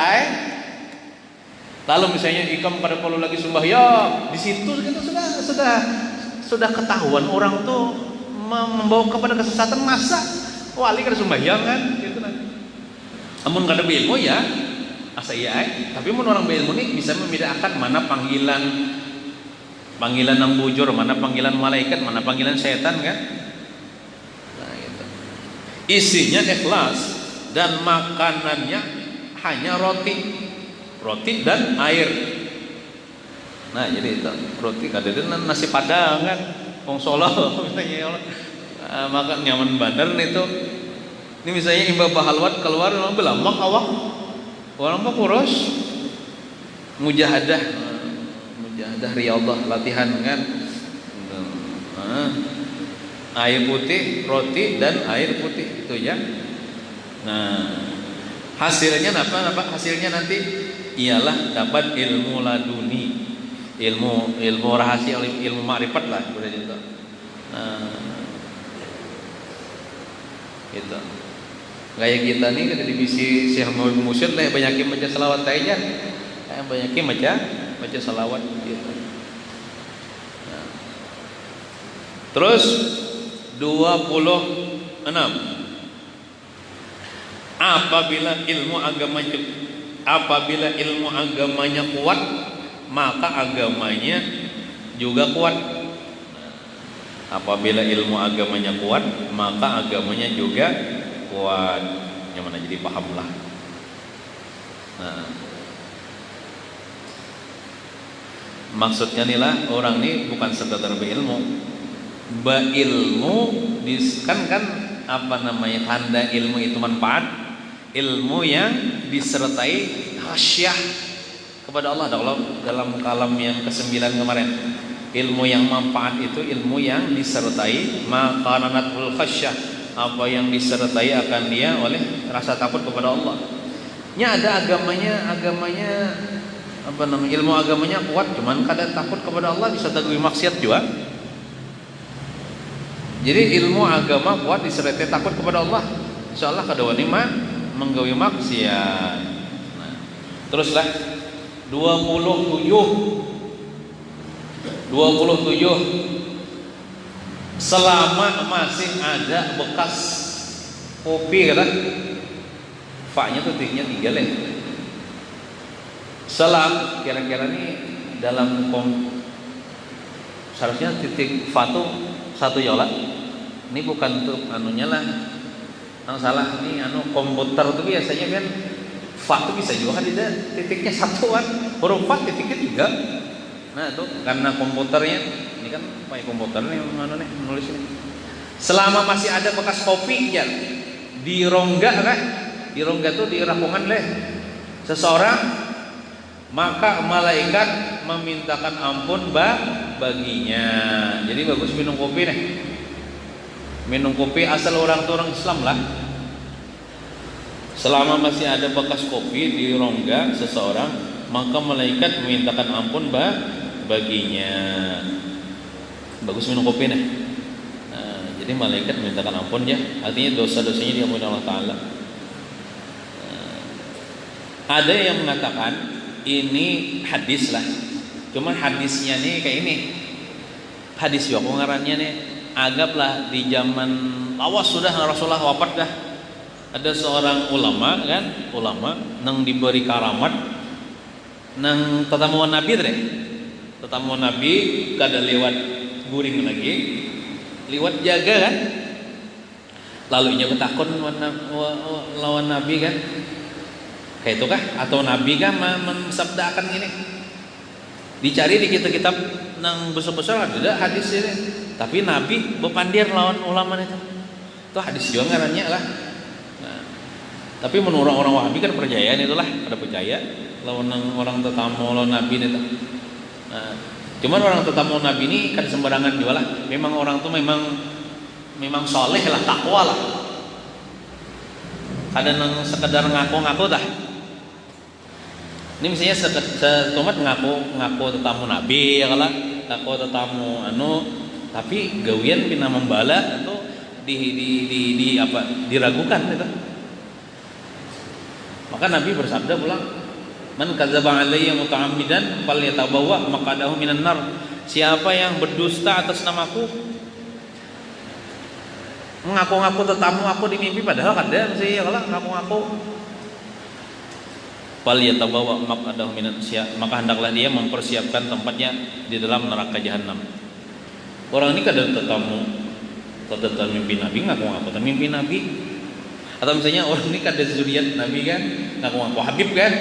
S2: lalu misalnya ikam pada kalau lagi sembahyang, di situ kita sudah ketahuan orang tuh membawa kepada kesesatan, masa wali kada sembahyang kan gitu kan. Amun kada berilmu ya asa iya tapi mun orang berilmu nih bisa membedakan mana panggilan nang bujur, mana panggilan malaikat, mana panggilan setan kan. Nah, gitu. Isinya ikhlas dan makanannya hanya roti dan air. Nah jadi itu roti kadang nasi padang kan, wong Solo misalnya makan nyaman bandar itu. Ini misalnya imbah bahalwat keluar belamak awak orang mah kurus mujahadah riyadhah latihan kan. Air putih, roti dan air putih itu ya. Nah, hasilnya apa? Hasilnya nanti ialah dapat ilmu laduni, ilmu rahasia, ilmu ma'rifat lah udah gitu. Nah, gitu. Kayak kita nih kada divisi Syekh Muhammad Mursyid lah banyakin baca selawat aja. Banyakin baca salawat gitu. Nah. Terus 26 Apabila ilmu agamanya kuat, maka agamanya juga kuat. Apabila ilmu agamanya kuat, maka agamanya juga kuat. Yang mana jadi pahamlah. Nah, maksudnya nih lah, orang ini bukan sekadar berilmu. Berilmu kan apa namanya, tanda ilmu itu manfaat. Ilmu yang disertai khasyah kepada Allah. Dalam kalam yang ke-9 kemarin, ilmu yang manfaat itu ilmu yang disertai maqananatul khasyah, apa yang disertai akan dia oleh rasa takut kepada Allah. Nya ada agamanya apa namanya, ilmu agamanya kuat, cuman kadang takut kepada Allah, bisa tagui maksiat juga. Jadi ilmu agama kuat disertai takut kepada Allah, insyaallah kadawani mah menggawi maksiat. Nah, teruslah 27 selama masih ada bekas kopi, kata fa-nya tuh titiknya 3 leh. Selam kira-kira nih dalam seharusnya titik fa tuh 1 yola. Ini bukan untuk anunya lah, yang salah nih komputer tuh biasanya kan fa tuh bisa juga kan titiknya 1-an, huruf fa titiknya 3. Nah itu karena komputernya ini kan pakai komputer nih menulis ini. Selama masih ada bekas kopi ya di rongga kan, di rongga tuh di rakungan leh seseorang, maka malaikat memintakan ampun baginya. Jadi bagus minum kopi nih. Minum kopi asal orang Islam lah. Selama masih ada bekas kopi di rongga seseorang, maka malaikat memintakan ampun baginya. Bagus minum kopi nih. Nah, jadi malaikat memintakan ampun ya. Artinya dosa-dosanya diampuni Allah Ta'ala. Ada yang mengatakan ini hadis lah. Cuman hadisnya nih kayak ini. Hadis yo ngarannya nih, anggaplah di zaman lawas sudah Rasulullah wafat dah. Ada seorang ulama nang diberi karamat nang tetamuan Nabi deh. Tetamuan Nabi kada lewat guring lagi, lewat jaga kan. Lalu nya ketakon lawan Nabi kan. Kayak itu kah? Atau Nabi kah mensabdakan ini? Dicari di kitab-kitab nang besar-besar ada hadis ini. Tapi Nabi bepandir lawan ulama itu. Itu hadis juga ngarannya lah. Nah, tapi menurut orang Wahabi kan percayaan itulah, ada percaya lawan orang tetamu lawan Nabi itu. Nah, cuman orang tetamu Nabi ini kan sembarangan juga lah. Memang orang tuh memang soleh lah, takwa lah. Ada nang sekedar ngaku-ngaku dah. Ini misalnya setomat ngaku tetamu Nabi ya kala, ngaku tetamu tapi gawian pina membala atau di apa diragukan itu. Maka Nabi bersabda pulang, man kadzdzaba alayya muta'ammidan falyatabawwa maq'adahu minan nar. Siapa yang berdusta atas namaku, mengaku-ngaku tetamu aku di mimpi padahal kada mesti ya kala ngaku-ngaku, falyatabawwa maq'adahu minan nar, maka hendaklah dia mempersiapkan tempatnya di dalam neraka jahanam. Orang ini kada tetamu mimpi Nabi, ngaku-ngaku mimpi Nabi. Atau misalnya orang ini kada zuriat Nabi kan, ngaku-ngaku Habib kan,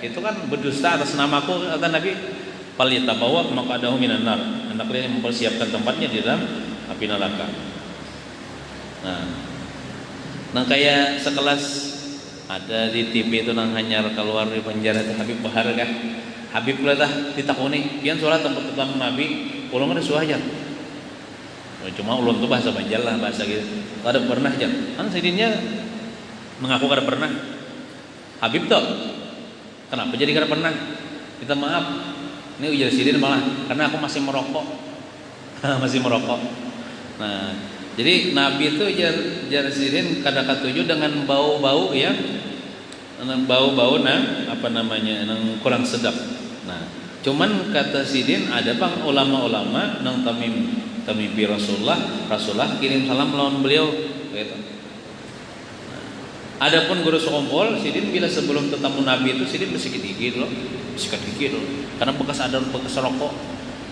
S2: itu kan berdusta atas namaku kata Nabi. Falyatabawwa maq'adahu minan nar, hendaklah dia mempersiapkan tempatnya di dalam api neraka. Nah kayak sekelas ada di TV itu nang hanyar keluar di penjara itu Habib Bahar kan. Habib lah dah ditakuni, kian sholat tempat tetamu Nabi, ulun ada suah aja. Cuma ulun tuh bahasa Banjar lah, bahasa gitu. Kada pernah aja. Kan sidinnya mengaku kada pernah. Habib tuh, kenapa jadi kada pernah? Minta maaf. Ini ujar sidin malah karena aku masih merokok. Masih merokok. Nah, jadi Nabi itu jar sidin kada katuju dengan bau-bau yang bau-bau apa namanya nang kurang sedap. Nah, cuman kata sidin ada bang ulama-ulama nang tamimpi Rasulullah kirim salam lawan beliau gitu. Nah, Adapun guru sekumpul, sidin bila sebelum tetamu Nabi itu sidin bersikat gigi dulu, bersikat gigi dulu. Karena bekas rokok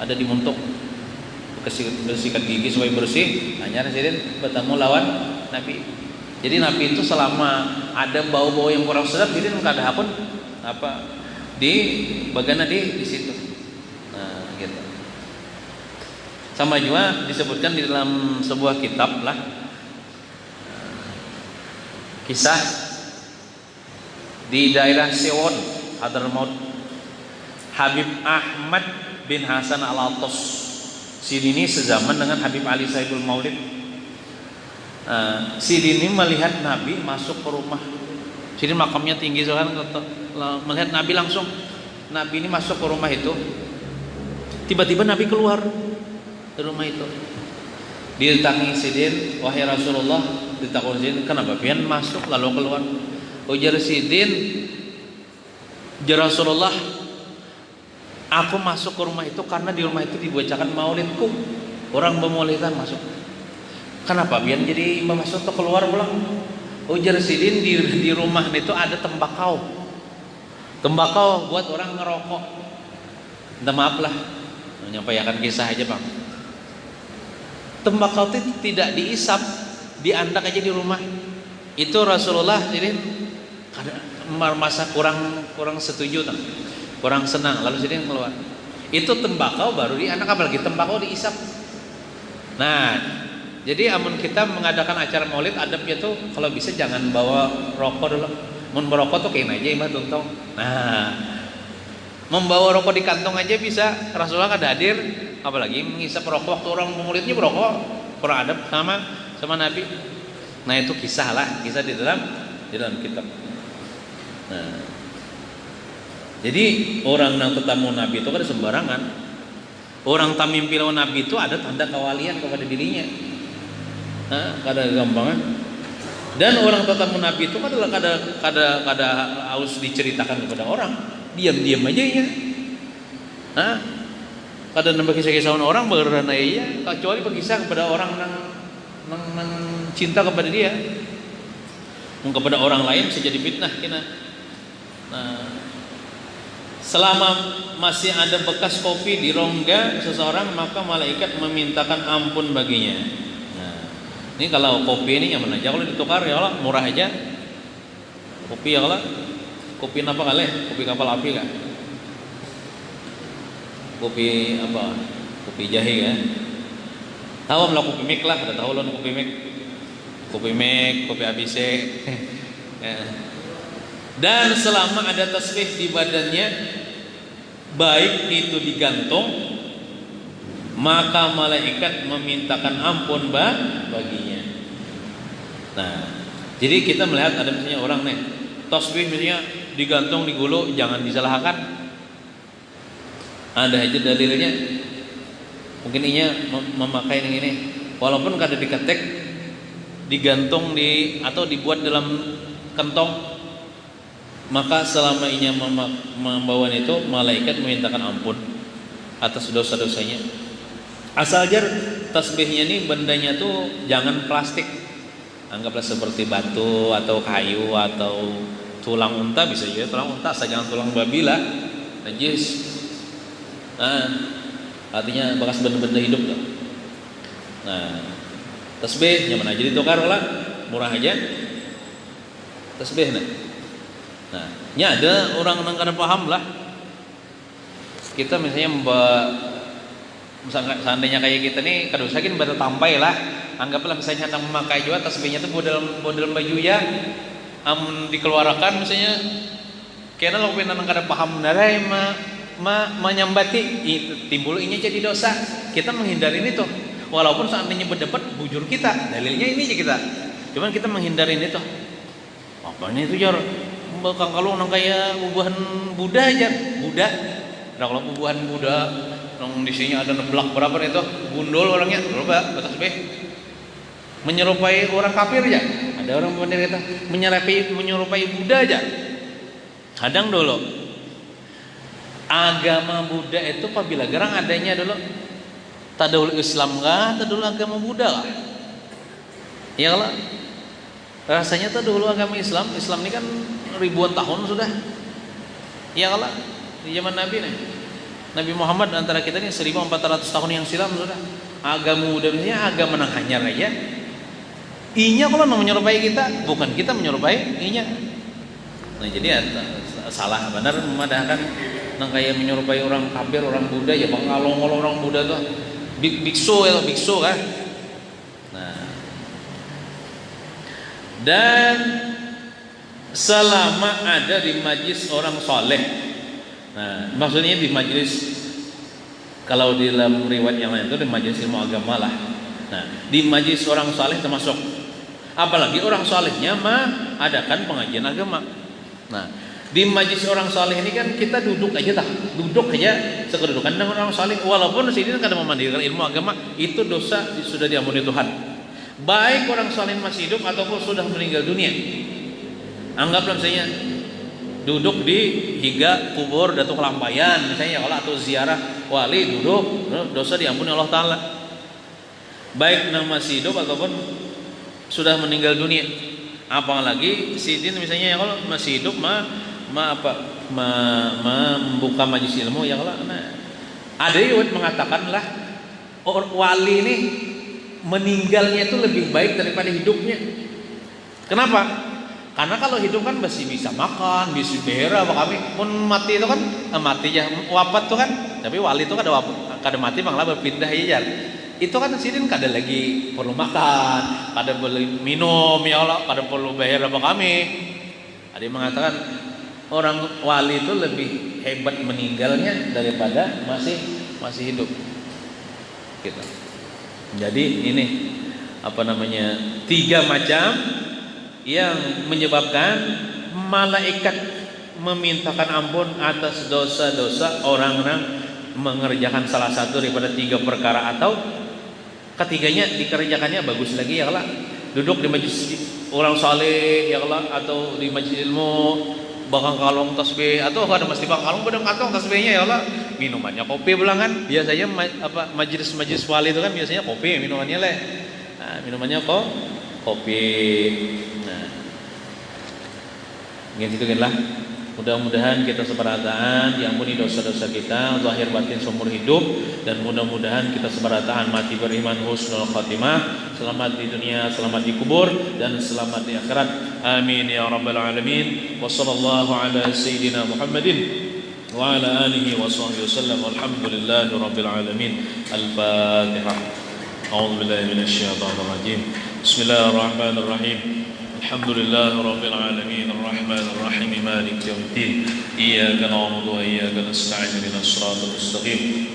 S2: ada di muntuk, bersikat gigi supaya bersih. Hanya sidin bertemu lawan Nabi. Jadi Nabi itu selama ada bau-bau yang kurang sedap, sidin kada pun apa di bagian di situ. Nah, gitu. Sama juga disebutkan di dalam sebuah kitab lah, kisah di daerah Sewon, Hadramaut, Habib Ahmad bin Hasan Al-Attas. Sidini sezaman dengan Habib Ali Saibul Maulid. Sidini melihat Nabi masuk ke rumah. Sidini makamnya tinggi soalnya, melihat Nabi langsung. Nabi ini masuk ke rumah itu. Tiba-tiba Nabi keluar dari rumah itu. Didatangi Sidin, wahai Rasulullah, ditakut Sidin, kenapa pian masuk lalu keluar? Ujar Sidin, ya Rasulullah, aku masuk ke rumah itu karena di rumah itu dibacakan maulidku, orang bermaulidan masuk. Kenapa pian jadi masuk atau keluar pulang? Ujar Sidin, di rumah itu ada tembakau buat orang ngerokok. Minta maaf lah, menyampaikan kisah aja bang. Tembakau itu tidak diisap, diandak aja di rumah. Itu Rasulullah jadi masa kurang setuju, kurang senang. Lalu jadi keluar. Itu tembakau baru diandak, apalagi tembakau diisap. Nah, jadi amun kita mengadakan acara maulid, adabnya tuh kalau bisa jangan bawa rokok dulu. Mun berokok tuh kayak aja imah tuntong. Nah, membawa rokok di kantong aja bisa. Rasulullah kada hadir, apalagi mengisap rokok waktu orang maulidnya berokok, kurang adab sama Nabi. Nah itu kisah di dalam kitab. Nah, jadi orang yang tetamu Nabi itu kada sembarangan. Orang tamimpi lawan Nabi itu ada tanda kewalian kepada dirinya. Nah, kada gampang. Dan orang tetamu Nabi itu adalah kada harus diceritakan kepada orang. Diam-diam aja ya. Nah, kada nambah kisah-kisah orang berana iya, kecuali berkisah kepada orang yang cinta kepada dia. Kepada orang lain bisa jadi fitnah kena. Nah, selama masih ada bekas kopi di rongga seseorang, maka malaikat memintakan ampun baginya. Nah, ini kalau kopi ini nyaman aja, kalau ditukar ya Allah murah aja. Kopi ya Allah, kopi apa kali? Kopi kapal api kan? Kopi apa? Kopi jahe kan? Tahu lah kopi mik lah, ada tahu lah kopi mik. Kopi mik, kopi ABC. Dan selama ada tasbih di badannya, baik itu digantung, maka malaikat memintakan ampun baginya. Nah, jadi kita melihat ada misalnya orang nih, tasbih misalnya digantung di gulu, jangan disalahkan. Ada aja dalilnya. Mungkin inya memakai yang ini, walaupun kada diketek, digantung atau dibuat dalam kantong, maka selama inya membawa itu, malaikat memintakan ampun atas dosa-dosanya. Asal jar tasbihnya ini bendanya tuh jangan plastik, anggaplah seperti batu atau kayu atau tulang unta, bisa juga tulang unta, asal jangan tulang babi lah, najis. Nah, artinya bekas benda-benda hidup tuh. Nah, tasbih nyaman aja ditukar lah, murah aja tasbih nah. Nah, nya ada orang yang kada paham lah. Kita misalnya seandainya kayak kita nih kada usah kin bata tampai lah. Anggaplah misalnya hendak memakai juga tasbihnya tuh dalam baju ya. Dikeluarkan misalnya kena lo pengen kada paham narai menyambati itu timbul ini jadi dosa. Kita menghindari itu. Walaupun seandainya berdebat bujur kita, dalilnya ini aja kita. Cuman kita menghindari itu. Apa ini itu jar? Bakal kalau nang kayak bubuhan Buddha aja, Buddha. Nah kalau bubuhan Buddha, nang di sini ada neblak berapa itu, gundul orangnya, coba batas B. Menyerupai orang kafir aja. Ada orang benar itu menyerupai Buddha aja. Kadang dulu agama Buddha itu apabila gerang adanya dulu tadawul Islam kah, tadawul agama Buddha lah. Ya Allah. Rasanya tuh dulu agama Islam ini kan ribuan tahun sudah. Ya kalau di zaman Nabi nih. Nabi Muhammad antara kita ini 1400 tahun yang silam sudah. Agama mudanya agak menang hanyar aja. Inya kalau mau menyerupai kita, bukan kita menyerupai inya. Nah jadi ya, salah benar memadahkan nang kayak menyerupai orang kafir, orang Buddha ya bang kalau orang Buddha tuh biksu ya biksu kan. Nah dan selama ada di majlis orang soleh, nah maksudnya di majlis, kalau di dalam riwayat yang lain itu di majlis ilmu agama lah. Nah di majlis orang soleh termasuk, apalagi orang solehnya mah adakan pengajian agama. Nah di majlis orang soleh ini kan kita duduk aja sekedudukan dengan orang soleh, walaupun di sini kadang memandikan ilmu agama, itu dosa sudah diampuni Tuhan. Baik orang soleh masih hidup ataupun sudah meninggal dunia. Anggaplah misalnya duduk di higa kubur Datuk Lampayan misalnya, kalau atau ziarah wali duduk, dosa diampuni Allah Ta'ala. Baik yang masih hidup ataupun sudah meninggal dunia. Apalagi sidin misalnya kalau masih hidup membuka majlis ilmu ya kalau ada yang mengatakan lah wali ini meninggalnya itu lebih baik daripada hidupnya. Kenapa? Karena kalau hidup kan masih bisa makan, bisa behera apa kami. Pun mati itu kan mati ya wafat tuh kan. Tapi wali itu kada wafat, kada mati malah berpindah aja. Itu kan sidin kada lagi perlu makan, kada perlu minum ya Allah, kada perlu behera apa kami. Ada yang mengatakan orang wali itu lebih hebat meninggalnya daripada masih hidup. Gitu. Jadi ini apa namanya 3 macam yang menyebabkan malaikat memintakan ampun atas dosa-dosa orang-orang mengerjakan salah satu daripada 3 perkara, atau ketiganya dikerjakannya bagus lagi ya Allah, duduk di majlis orang saleh ya Allah, atau di majlis ilmu bakang kalong tasbih, atau ada mesti bakang kalong bedeng kantong tasbihnya ya Allah, minumannya kopi belangan. Biasanya majlis wali itu kan biasanya kopi minumannya leh. Nah, minumannya kok kopi. Nah, gitu lah. Mudah-mudahan kita seperataan diampuni dosa-dosa kita zahir batin seumur hidup, dan mudah-mudahan kita seperataan mati beriman husnul khatimah, selamat di dunia, selamat di kubur, dan selamat di akhirat. Amin ya rabbal alamin. Wa sallallahu ala sayyidina Muhammadin wa ala alihi wa sahbihi wasallam. Walhamdulillahi rabbil alamin. Al-Fatihah. A'udzu billahi minasy syaithanir rajim. Bismillahirrahmanirrahim. Alhamdulillahi rabbil alamin. Arrahmanir rahim. Maliki yaumiddin. Iyyaka na'budu wa iyyaka nasta'in. Ihdinas siratal mustaqim.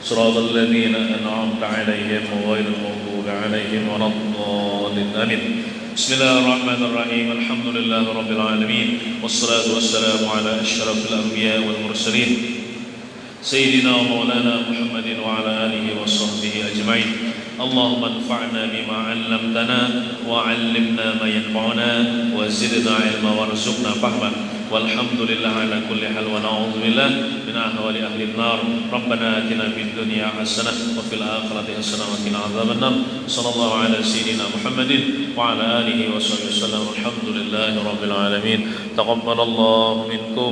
S2: Siratal ladzina an'amta 'alaihim ghairil maghdubi 'alaihim waladdallin. Amin. Bismillahirrahmanirrahim. Alhamdulillahi rabbil alamin. Wassalatu wassalamu ala asyrafil anbiya'i wal mursalin. Sayyidina wa maulana Muhammadin wa ala alihi wa sahbihi ajma'in. Allahumma anfa'na bima 'allamtana wa 'allimna ma yanfa'una wa zidna 'ilma warzuqna fahma. Walhamdulillah ala kulli hal wa na'udzu billah min ahwali ahli an-nar. Rabbana atina fid dunya hasanah wa fil akhirati hasanah wa qina adzabannar. Sallallahu ala sayyidina Muhammadin wa ala alihi wa sahbihi wasallam. Alhamdulillahi rabbil alamin. Taqabbalallahu minkum